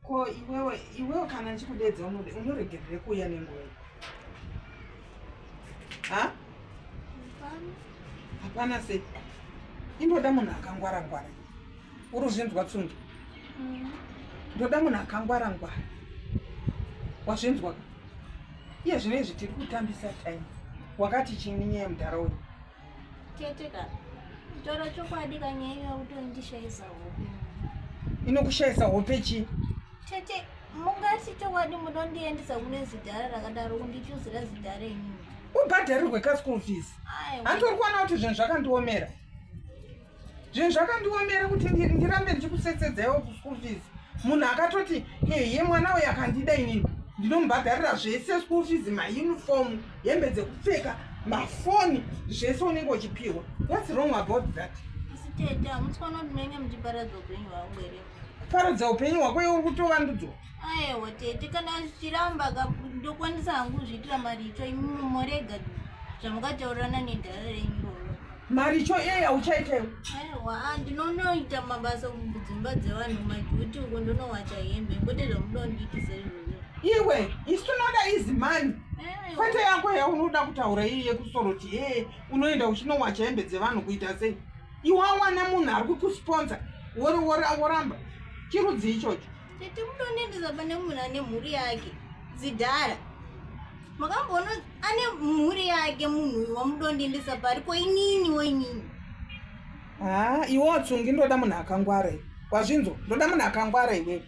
Ko iwewe kana nchikudedza unoregerere kuuya nenguva. Ha? Hapana sei. Indoda munhu akangwara-ngwara. Uruzvinzwa Tsungi? Ndoda munhu akangwara-ngwara. Wazvinzwa? Iye zvinezvi tiri kutambisa time. Wakati chini nyaya muntaraunda. Teteka. Toro chokwadi kanyaya kutondishaisa hope. Inokushaisa hope chi? Tete, mungati chokwadi munondiendesa kune zidhara rakadaro kundichuzira zidhara inini. Ubhadharirwe ka-school fees. Handitori kuona kuti zvinhu zvakandiomera. Zvinhu zvakandiomera kuti ndirambe ndichikusesedzaiwo ku-school fees. Munhu akatoti ye mwana uyu akandida inini. Ndinomubhadharira zvese school fees, mauniform, hembe dzekupfeka, mafoni, zvese unenge uchipiwa. What's wrong about that? Tete, hamutswana kuti menge muchiparadza upenyu hwangu here. Paradza upenyu hwako iwe uri kutovandudzwa. Aiwa tete, kana zvichiramba ndokwanisa hangu kuzviitira mari itsva imimi morega zvamukataurirana nedhara renyu. Mari icho iye hauchaitaiwo. Aiwa, ndinonoita mabasa kudzimba dzevanhu madhuti uko ndonowacha hembe kwete zvamunondiitisa izvozvo. Iwe, isu tinoda easy money. Kwete yako yaunoda kutaura iyi yekusoro kuti unoenda uchinowacha hembe dzevanhu kuita sei. Iwe wawana munhu ari kukusponsa woramba. Chirudzi ichocho. Tete munonendesa pane munhu ane mhuri yake zidhara. Makamboona ane mhuri yake munhu uyu wamudondiendesa pari ko inini wenini. Iwe Tsungi ndoda munhu akangwara. Wazvinzwa? Ndoda munhu akangwara iwe.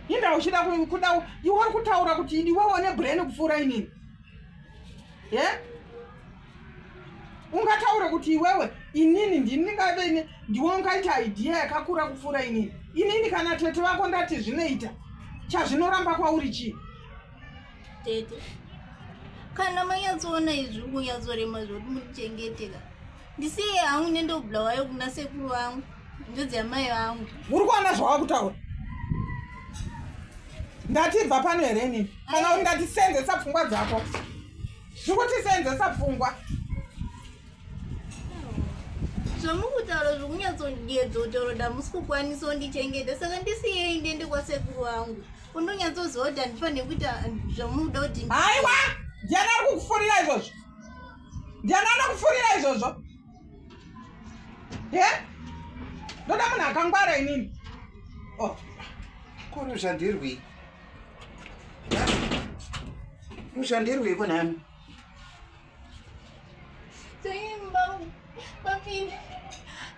Inda uchida kuda iwe uri kutaura kuti iwe one brain kupfuura inini. Ungataura kuti iwewe inini ndingave ndiwe ungaita idea yakakura kupfuura inini. Inini kana tete vako ndati zvinoita. Chazvinoramba kwauri chii? Tete, kana manyatsoona izvi kunyatsorema zvoti muchengeteka. Ndisiye hangu nendobulawayo kuna sekuru vangu, njodzi yamai vangu. Uri kuona zvawakutaura? Ndatibva pano here inini? Kana kuti ndatisenzesa pfungwa dzako? Zvikutisenzesa pfungwa. Zvamukutaura zvokunyatsondiedzotaura damusi kukwanisa kundichengeta, saka ndisiyei ndiende kwasekuru vangu. Unonyatsoziva kuti handifanire kuita zvamunoda kuti aiwa! Ndiani ari kukufurira izvozvo? Ndiani anokufurira izvozvo? Ndoda munhu akangwara inini. Kuri ushandirwi. Ushandirwi kunami. Tsaimba papini.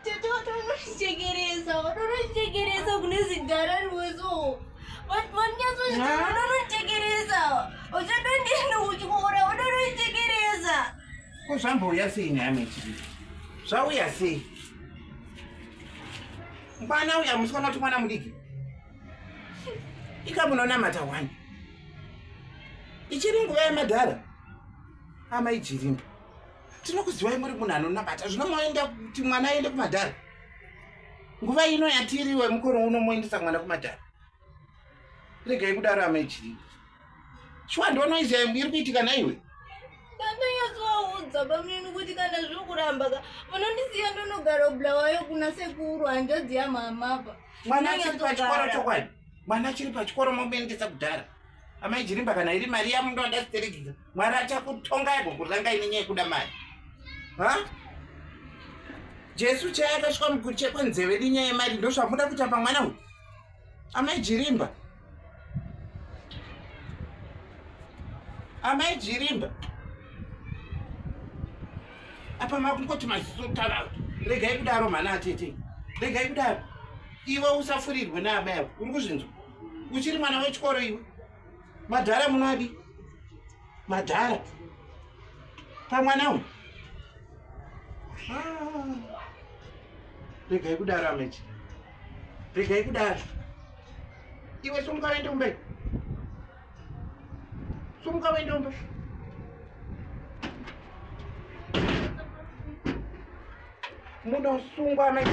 Tete watonochekeresa kune zidhara rwezo. Wanyatsochekeresa. Uchadondienda kuchikora watonochekeresa. Kuzvambouya sei nehame chiri? Zvauya sei? Mwana uya musikana kuti mwana mudiki. Ikamunonamata wani. Ichiri nguva yemadhara. Amai Chirimba. Tinokuziwai muri munhu anonamata. Zvinomoenda kuti mwana aende kumadhara. Nguva ino yatiriwe mukoro unomoendesa mwana kumadhara. Regai kudaro amai Chirimba. Shwa ndoonoiziva iri kuitika naiwe. Ndanyatsovaudza pamini kuti kana zviri kuramba vanondisiya ndonogara bulawayo kuna sekuru hanjodzi yamamapa. Mwana achiri pachikoro chokwadi. Mwana achiri pachikoro momuendesa kudhara. Amai Chirimba kana iri mari yamundoda siterekisa. Mwari achakutongaiko kutanga ine nyaya yekuda mari. Jesu chayakasvika mukuchekwa nzeve nenyaya yemari ndozvamuda kuita pamwana uyu. Amai Chirimba. Amai Chirimba. Apa makungoti maziso kutaura. Regai kudaro mwana atete. Regai kudaro. Iwe usafurirwe naamai ako. Uri kuzvinzwa? Uchiri mwana wechikoro iwe. Madhara munadi. Madhara. Pamwana uyu. Regai kudaro amai. Regai kudaro. Iwe sumuka wende kumberi. Sumuka wende kumberi. Munosungwa amai.